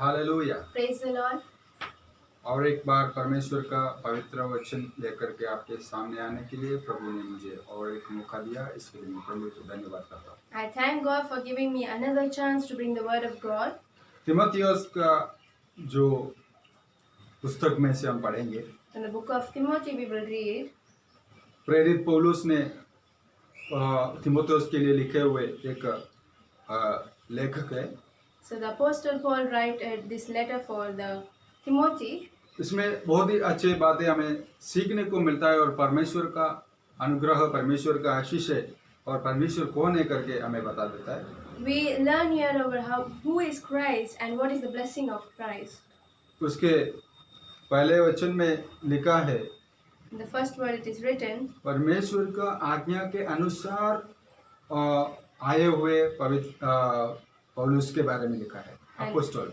Hallelujah. Praise the Lord. और एक बार परमेश्वर का पवित्र वचन लेकर के आपके सामने आने के लिए प्रभु ने मुझे और एक मौका दिया, इसके लिए मैं प्रभु को धन्यवाद करता हूँ। I thank God for giving me another chance to bring the word of God. तीमुथियुस का जो पुस्तक में से हम पढ़ेंगे, In the book of Timothy we will read, प्रेरित पौलुस ने तीमुथियुस के लिए लिखे हुए एक लेखक है। so the apostle Paul write this letter for the Timothy. इसमें बहुत ही अच्छी बातें हमें सीखने को मिलता है और परमेश्वर का अनुग्रह, परमेश्वर का आशीष है और परमेश्वर कौन है करके हमें बता देता है। We learn here over who is Christ and what is the blessing of Christ. उसके पहले वचन में लिखा है, In the first word it is written, परमेश्वर का आज्ञा के अनुसार आए हुए पवित्र पौलुस के बारे में लिखा है, apostle.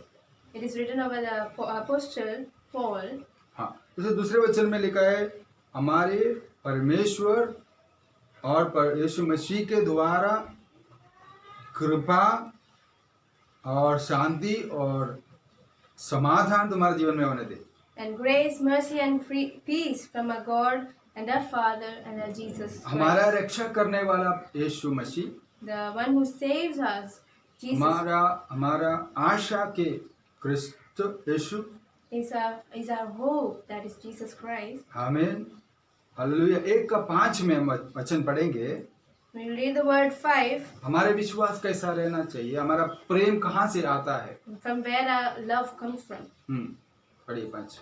it is written over the apostle Paul. हाँ, उसे दूसरे वचन में लिखा है, हमारे परमेश्वर और यीशु मसीह के द्वारा कृपा और शांति और समाधान तुम्हारे जीवन में होने दे। And grace, mercy and peace from our God and our Father and our Jesus Christ. हमारा रक्षा करने वाला यीशु मसीह, The one who saves us, Jesus, हमारा आशा के क्रिस्त यीशु is our hope, that is Jesus Christ. आमीन, हालेलुया। 1:5 में हम वचन पढ़ेंगे। We will read the word 5, हमारे विश्वास कैसा रहना चाहिए, हमारा प्रेम कहाँ से आता है। from where our love comes from. पढ़िए 5।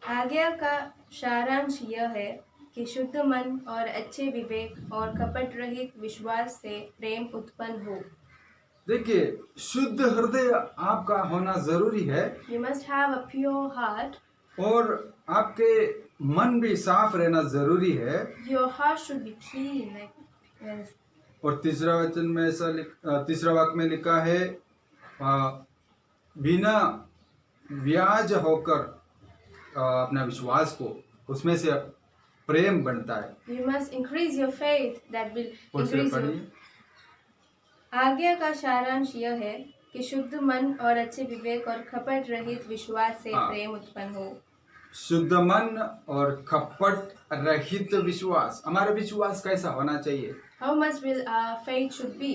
आज्ञा का सारांश यह है कि शुद्ध मन और अच्छे विवेक और कपट रहित विश्वास से प्रेम उत्पन्न हो। देखिए, शुद्ध हृदय आपका होना जरूरी है। You must have a pure heart. और आपके मन भी साफ रहना जरूरी है। Your heart should be clean, like और तीसरा वचन में तीसरा वाक्य में लिखा है, बिना व्याज होकर अपना विश्वास को, उसमें से प्रेम बनता है। You must increase your faith, that will और से increase your. पढ़िए। आज्ञा का सारांश यह है कि शुद्ध मन और अच्छे विवेक और कपट रहित विश्वास से प्रेम उत्पन्न हो। शुद्ध मन और कपट रहित विश्वास, हमारा विश्वास कैसा होना चाहिए। How much will our faith should be?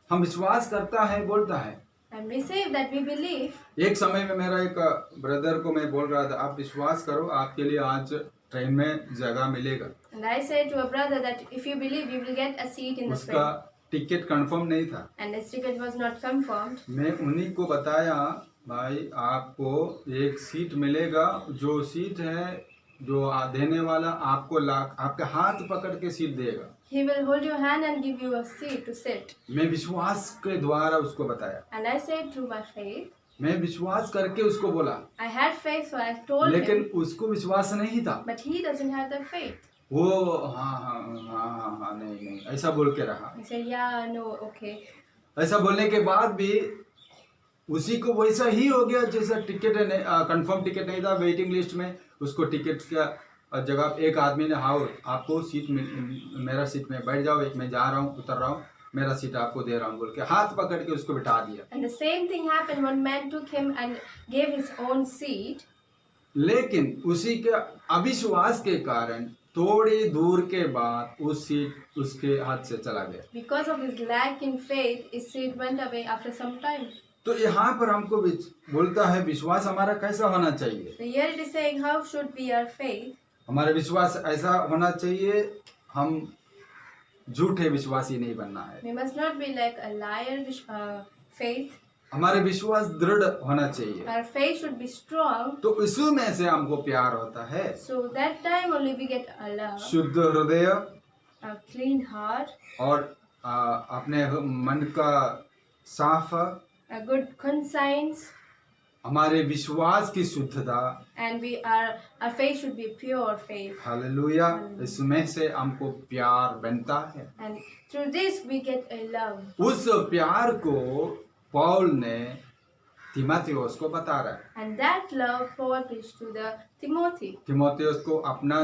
हम विश्वास करता है, बोलता है। And we say that we believe. एक समय में मेरा एक ब्रदर को मैं बोल रहा था, आप विश्वास करो, आपके लिए आज ट्रेन में जगह मिलेगा। And I said to a brother that if you believe, you will get a seat in the उसका train. टिकट कंफर्म नहीं था। And his ticket was not confirmed. मैं उन्हीं को बताया, भाई आपको एक सीट मिलेगा, जो सीट है जो देने वाला आपको आपके हाथ पकड़ के सीट देगा। He will hold your hand and give you a seat to sit. मैं विश्वास के द्वारा उसको बताया। And I said through my faith. मैं विश्वास करके उसको बोला। I had faith, so I told लेकिन him. उसको विश्वास नहीं था। But he doesn't have the faith. वो हाँ नहीं ऐसा बोल के रहा। He said, yeah, no, okay. ऐसा बोलने के बाद भी उसी को वैसा ही हो गया जैसा टिकट कंफर्म टिकट नहीं था, वेटिंग लिस्ट में उसको टिकट का जगह एक आदमी ने, हाँ आपको सीट मेरा सीट में बैठ जाओ, एक मैं जा रहा हूँ, उतर रहा हूँ, मेरा सीट आपको दे रहा हूँ बोल के हाथ पकड़ के उसको बिठा दिया। And the same thing happened. One man took him and gave his own seat. लेकिन उसी के अविश्वास के कारण थोड़ी दूर के बाद उस सीट उसके हाथ से चला गया। Because of his lack in faith, his seat went away after some time. तो यहाँ पर हमको बोलता है विश्वास हमारा कैसा होना चाहिए। So here it is saying how should be our faith. हमारा विश्वास ऐसा होना चाहिए, हम झूठे विश्वासी नहीं बनना है। We must not be like a liar faith. हमारे विश्वास दृढ़ होना चाहिए। Our faith should be strong. तो इसी में से हमको प्यार होता है। So that time only we get a love. शुद्ध हृदय, A clean heart. और अपने मन का साफ, A good conscience. हमारे विश्वास की शुद्धता, And our faith should be pure faith. Hallelujah. इसमें से हमको प्यार बनता है। And through this we get a love. उस प्यार को पौल ने तीमुथियुस को बता रहा है। And that love Paul preached to the Timothy. तीमुथियुस को अपना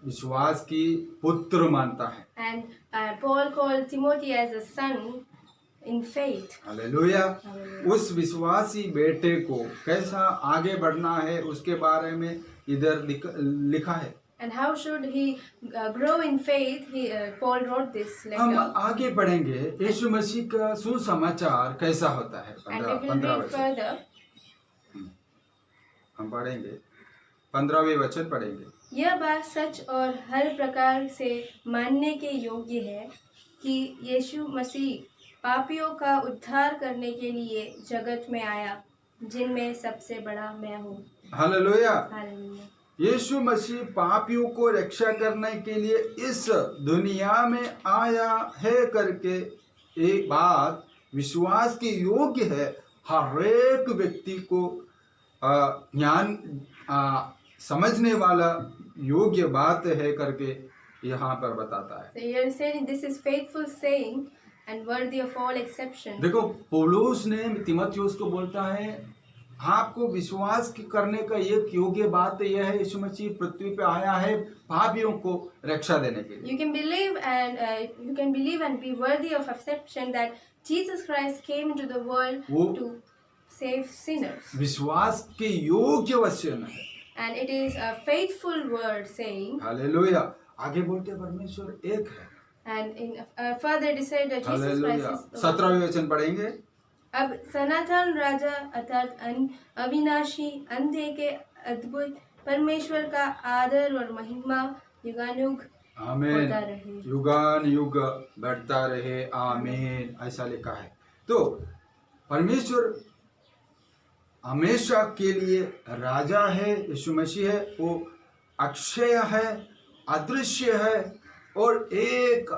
विश्वास की पुत्र मानता है। And Paul called Timothy as a son. in faith. Hallelujah. Hallelujah. उस विश्वासी बेटे को कैसा आगे बढ़ना है उसके बारे में इधर लिखा है। And how should he grow in faith? Paul wrote this हम letter. आगे बढ़ेंगे, यीशु मसीह का सुसमाचार कैसा होता है। And we will 15 read वचन further. हम पढ़ेंगे, 15वें वचन पढ़ेंगे। यह बात सच और हर प्रकार से मानने के योग्य है कि यीशु मसीह पापियों का उद्धार करने के लिए जगत में आया, जिनमें सबसे बड़ा मैं हूँ। हालेलुया। हालेलुया। यीशु मसीह पापियों को रक्षा करने के लिए इस दुनिया में आया है करके एक बात विश्वास के योग्य है। हर एक व्यक्ति को ज्ञान समझने वाला योग्य बात है करके यहाँ पर बताता है। So you are saying this is faithful saying and worthy of all exception. देखो पौलुस ने तीमुथियुस को बोलता है आपको विश्वास करने का एक योग्य बात यह है यीशु मसीह पृथ्वी पे आया है पापियों को रक्षा देने के लिए। You can believe and be worthy of exception that Jesus Christ came into the world to save sinners. विश्वास के योग्य वचन है। And it is a faithful word saying. Hallelujah. आगे बोलते परमेश्वर एक है। And in further it is said that Jesus Christ is. 17वें वचन पढ़ेंगे। अब सनातन राजा अर्थात अविनाशी अंधे के अद्भुत परमेश्वर का आदर और महिमा युगानुग आमीन। होता रहे। युगान युग बढ़ता रहे। आमीन। ऐसा लिखा है। तो परमेश्वर हमेशा के लिए राजा है। यीशु मसीह है, वो अक्षय है, अदृश्य है और एक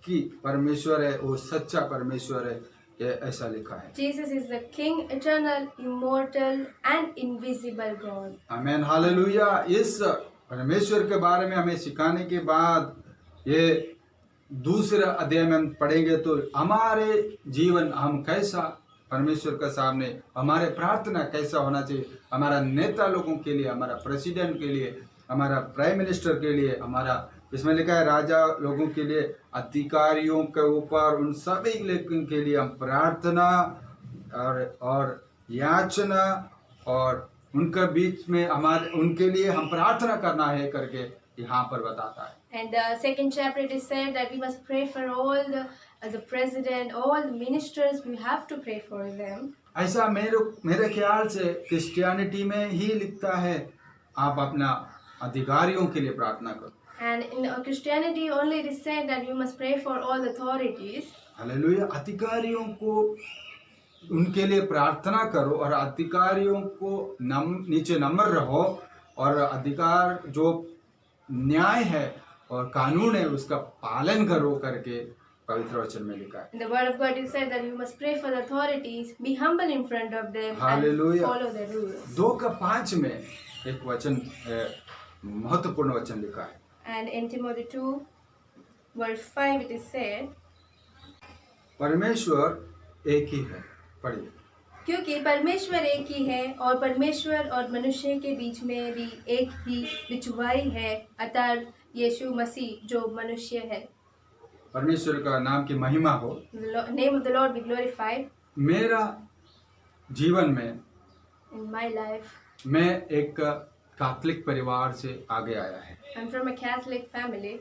की परमेश्वर है, वो सच्चा परमेश्वर है। ये ऐसा लिखा है। Jesus is the King, eternal, immortal and invisible God. आमीन। हालेलुया। इस परमेश्वर के बारे में हमें सिखाने के बाद ये दूसरा अध्याय में हम पढ़ेंगे तो हमारे जीवन हम कैसा परमेश्वर के सामने हमारे प्रार्थना कैसा होना चाहिए, हमारा नेता लोगों के लिए, हमारा प्रेसिडेंट के लिए, हमारा प्राइम मिनिस्टर के लिए, हमारा इसमें लिखा है राजा लोगों के लिए, अधिकारियों के ऊपर, उन सभी लोगों के लिए हम प्रार्थना और याचना और उनके बीच में उनके लिए हम प्रार्थना करना है करके यहाँ पर बताता है। And the second chapter it is said that we must pray for all the president, all the ministers. We have to pray for them. ऐसा मेरे ख्याल से क्रिश्चियनिटी में ही लिखता है आप अपना अधिकारियों के लिए प्रार्थना करो। And in Christianity only it is said that you must pray for all the authorities. Hallelujah. अधिकारियों को उनके लिए प्रार्थना करो और अधिकारियों को नीचे नम्र रहो और अधिकार जो न्याय है और कानून है उसका पालन करो करके पवित्र वचन में लिखा है। In the word of God it said that you must pray for the authorities, be humble in front of them Hallelujah. and follow their rules. 2:5 में एक वचन महत्वपूर्ण वचन लिखा है। And in Timothy 2 verse 5 it is said, परमेश्वर एक ही है। पढ़िए। क्योंकि परमेश्वर एक ही है और परमेश्वर और मनुष्य के बीच में भी एक ही बिचवाई है, अर्थात यीशु मसीह जो मनुष्य है। परमेश्वर का नाम की महिमा हो। Name of the Lord be glorified. मेरा जीवन में In my life, मैं एक कैथोलिक परिवार से आगे आया है। I'm from a Catholic family.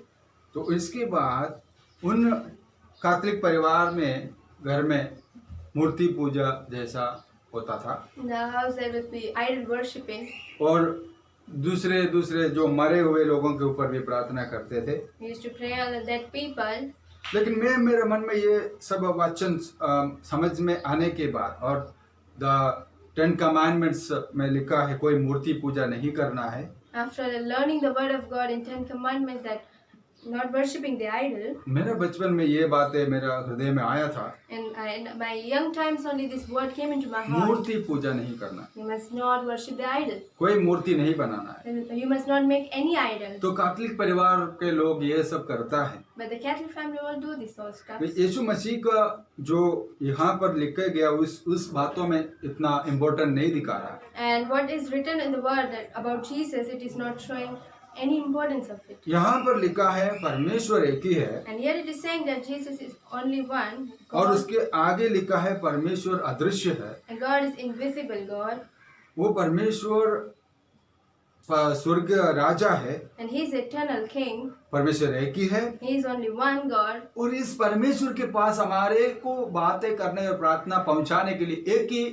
तो इसके बाद उन कैथोलिक परिवार में घर में मूर्ति पूजा जैसा होता था। In the house there would be idol worshipping. और दूसरे जो मरे हुए लोगों के ऊपर भी प्रार्थना करते थे। We used to pray on the dead people. लेकिन मेरे मन में ये सब वचन समझ में आने के बाद और द 10 कमांडमेंट्स में लिखा है कोई मूर्ति पूजा नहीं करना है। After learning the word of God in 10 commandments that not worshipping the idol. मेरे बचपन में ये बातें मेरा हृदय में आया था। In my young times only this word came into my heart. मूर्ति पूजा नहीं करना। You must not worship the idol. कोई मूर्ति नहीं बनाना है। You must not make any idol. तो कैथोलिक परिवार के लोग ये सब करता है। But the Catholic family all do this all stuff. यीशु मसीह का जो यहाँ पर लिखा गया उस बातों में इतना इम्पोर्टेंट नहीं दिखा रहा। And what is written in the word that about Jesus, it is not showing any importance of it. यहाँ पर लिखा है परमेश्वर एक ही है, And here it is saying that Jesus is only one और God, उसके आगे लिखा है परमेश्वर अदृश्य है। and God is invisible God, वो परमेश्वर स्वर्ग राजा है, and He is eternal King. परमेश्वर एक ही है। He is only one God. और इस परमेश्वर के पास हमारे को बातें करने और प्रार्थना पहुंचाने के लिए एक ही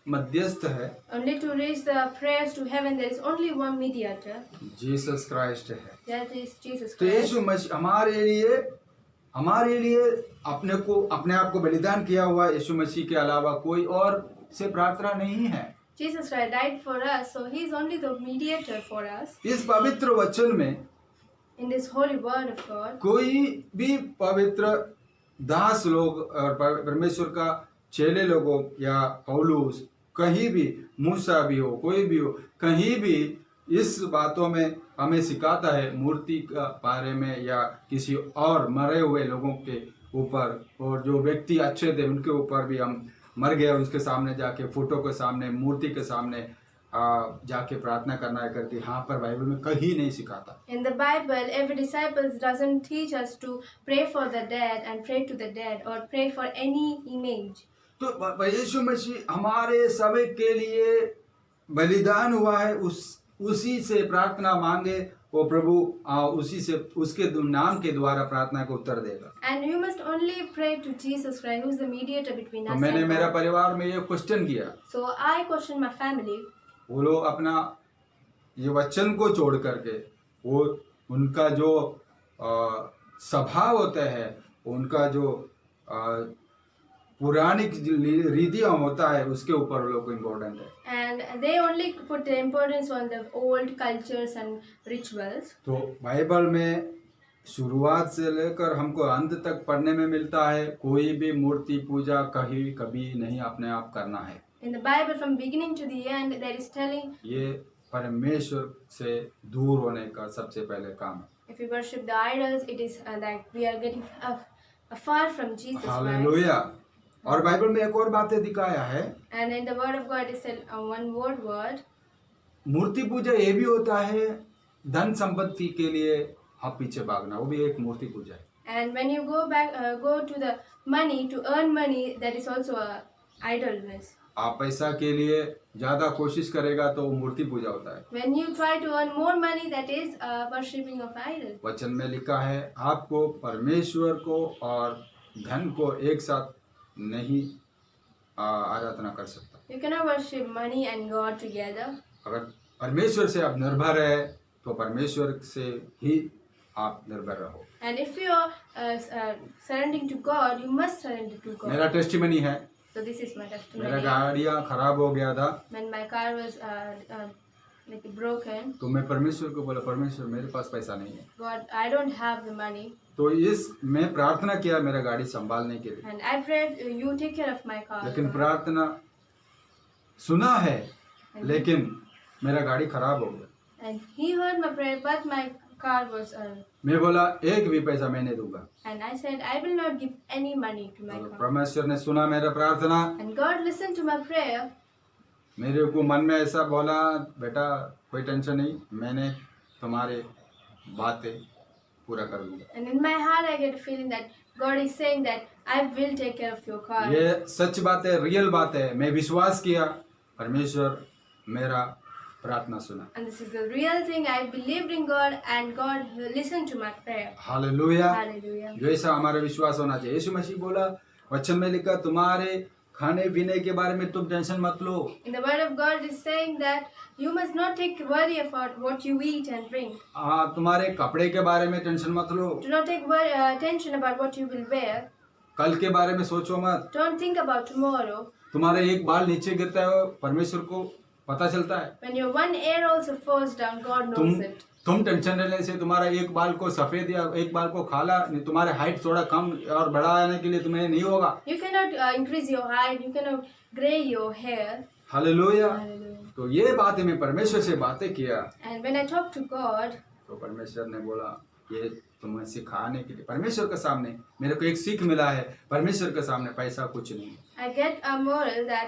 मध्यस्थ है, Only to reach the prayers to heaven, there is only one mediator. Jesus Christ है। That is Jesus तो Christ. यीशु मसीह हमारे लिए अपने आप को बलिदान किया हुआ यीशु मसीह के अलावा कोई और से प्रार्थना नहीं है। Jesus Christ died for us, so He is only the mediator for us. इस पवित्र वचन में In this holy word of God, कोई भी पवित्र दास लोग और परमेश्वर का चेले लोगों या पौलुस कहीं भी, मूसा भी हो, कोई भी हो, कहीं भी इस बातों में हमें सिखाता है मूर्ति का बारे में या किसी और मरे हुए लोगों के ऊपर, और जो व्यक्ति अच्छे थे उनके ऊपर भी हम मर गए उसके सामने जाके, फोटो के सामने, मूर्ति के सामने जाके प्रार्थना करना है करती। यहाँ पर बाइबल में कहीं नहीं सिखाता। in the Bible, every disciple doesn't teach us to pray for the dead and pray to the dead or pray for any image. तो यीशु मसीह हमारे सभी के लिए बलिदान हुआ है, उसी से प्रार्थना मांगे, वो प्रभु उसी से उसके नाम के द्वारा प्रार्थना को उत्तर देगा। And you must only pray to Jesus Christ, who is the mediator between तो us मैंने and मेरा God. परिवार में ये क्वेश्चन किया, So I question my family. वो लोग अपना ये वचन को छोड़ करके, वो उनका जो स्वभाव होता है, उनका जो पुरानिक रीतियां होता है उसके ऊपर लोग को इम्पोर्टेंट है। And they only put the importance on the old cultures and rituals. तो बाइबल में शुरुआत से लेकर हमको अंत तक पढ़ने में मिलता है, कोई भी मूर्ति पूजा कहीं कभी नहीं अपने आप करना है। In the Bible, from beginning to the end, there is telling ये परमेश्वर से दूर होने का सबसे पहले काम है। if we worship the idols, it is that we are getting far from Jesus Christ. Hallelujah. और बाइबल में एक और बातें दिखाया है, And in the word of God is said one more word. मूर्ति पूजा ये भी होता है धन संपत्ति के लिए आप पीछे भागना, वो भी एक मूर्ति पूजा है। And when you go to the money to earn money, that is also a idleness. आप पैसा के लिए ज्यादा कोशिश करेगा तो वो मूर्ति पूजा होता है। When you try to earn more money, that is worshipping of idol. वचन में लिखा है आपको परमेश्वर को और धन को एक साथ नहीं आराधना कर सकता। You cannot worship money and God together. अगर परमेश्वर से आप निर्भर है तो परमेश्वर से ही आप निर्भर रहो। And if you are surrendering to God, you must surrender to God. मेरा टेस्टिमनी है, So this is my मेरा testimony. गाड़ियाँ खराब हो गया था When my car was like broken, तो मैं परमेश्वर को बोला, परमेश्वर मेरे पास पैसा नहीं है, God, I don't have the money. तो मैं प्रार्थना किया मेरा गाड़ी संभालने के लिए, And I prayed, you take care of my car. लेकिन Lord. प्रार्थना सुना है लेकिन मेरा गाड़ी खराब हो गया। And he heard my prayer, but my car was मैं बोला एक भी पैसा मैं नहीं दूंगा। and I said, I will not give any money to my तो car. परमेश्वर ने सुना मेरा प्रार्थना, And God listened to my prayer. मेरे को मन में ऐसा बोला, बेटा कोई टेंशन नहीं, मैंने तुम्हारे बातें पूरा कर दूंगा। And in my heart, I get a feeling that God is saying that I will take care of your car. ये सच बात है, रियल बात है। मैं विश्वास किया, परमेश्वर मेरा प्रार्थना सुना। And this is the real thing. I believed in God, and God listened to my prayer. Hallelujah. Hallelujah. जो ऐसा हमारा विश्वास होना चाहिए। यीशु मसीह बोला, वचन में लिखा, तुम्हारे खाने पीने के बारे में तुम टेंशन मत लो। In the word of God is saying that you must not take worry about what you eat and drink. तुम्हारे कपड़े के बारे में टेंशन मत लो। Do not take attention about what you will wear. कल के बारे में सोचो मत। Don't think about tomorrow. तुम्हारा एक बाल नीचे गिरता है, परमेश्वर को पता चलता है। When your one hair also falls down, God knows it. तुम टेंशन लेने से तुम्हारा एक बाल को सफेद या एक बाल को काला, तुम्हारे हाइट थोड़ा कम और बढ़ाने के लिए तुम्हें नहीं होगा। You cannot increase your height. You cannot gray your hair. Hallelujah. Hallelujah. तो ये बात मैं परमेश्वर से बातें किया And when I talk to God, तो परमेश्वर ने बोला, ये तुम्हें सिखाने के लिए परमेश्वर के सामने मेरे को एक सीख मिला है, परमेश्वर के सामने पैसा कुछ नहीं। I get a moral that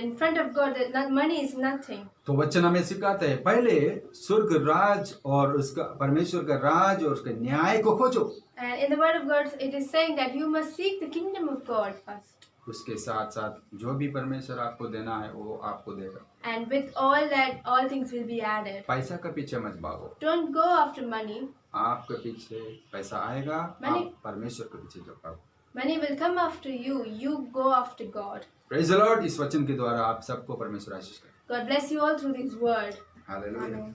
in front of God that not money is nothing. तो वचन हमें सिखाते हैं पहले स्वर्ग राज और उसका परमेश्वर का राज और उसके न्याय को खोजो। And in the word of God, it is saying that you must seek the kingdom of God first. उसके साथ साथ जो भी परमेश्वर आपको देना है वो आपको देगा। And with all that, all things will be added. पैसा के पीछे मत भागो। Don't go after money. आपके पीछे पैसा आएगा, आप परमेश्वर के पीछे जो भागो। Money will come after you. You go after God. Praise the Lord. इस वचन के द्वारा आप सबको परमेश्वर आशीष करे। God bless you all through this word. Hallelujah. Amen.